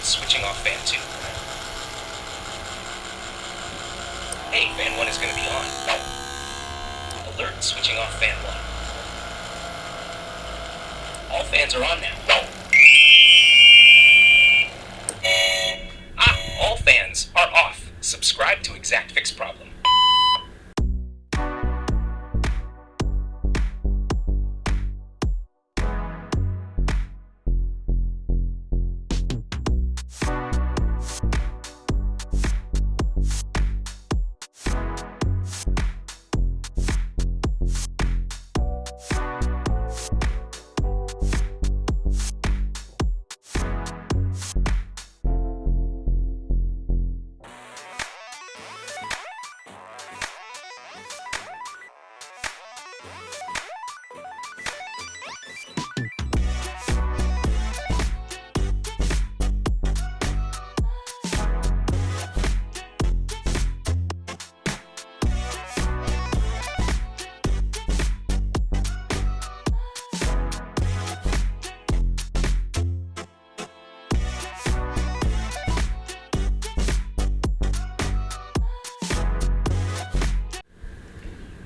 switching off fan 2. Hey, fan 1 is going to be on. Alert, switching off fan 1. All fans are on now. All fans are off. Subscribe to Exact Fix Problem.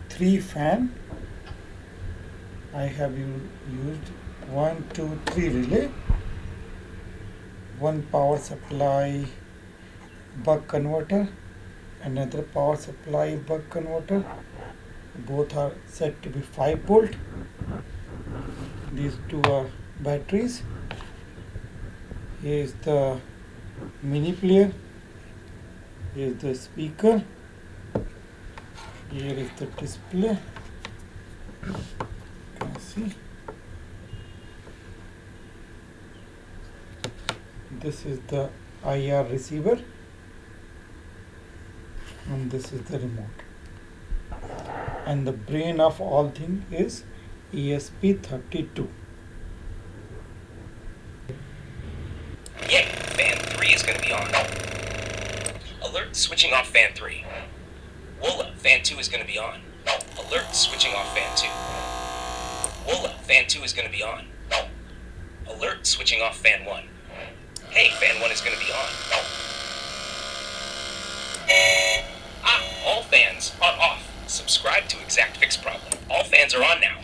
Three fan. I have used 1, 2, 3 relay, one power supply buck converter, another power supply buck converter. Both are set to be 5 volt. These two are batteries. Here is the mini player. Here is the speaker. Here is the display. You can see. This is the IR receiver, and this is the remote. And the brain of all things is ESP32. Yay! Fan 3 is going to be on. Alert, switching off fan 3. Woola, fan 2 is going to be on. Alert, switching off fan 2. Woola, fan 2 is going to be on. Alert, switching off fan 1. Hey, fan 1 is going to be on. All fans are off. Subscribe to Exact Fix Problem. All fans are on now.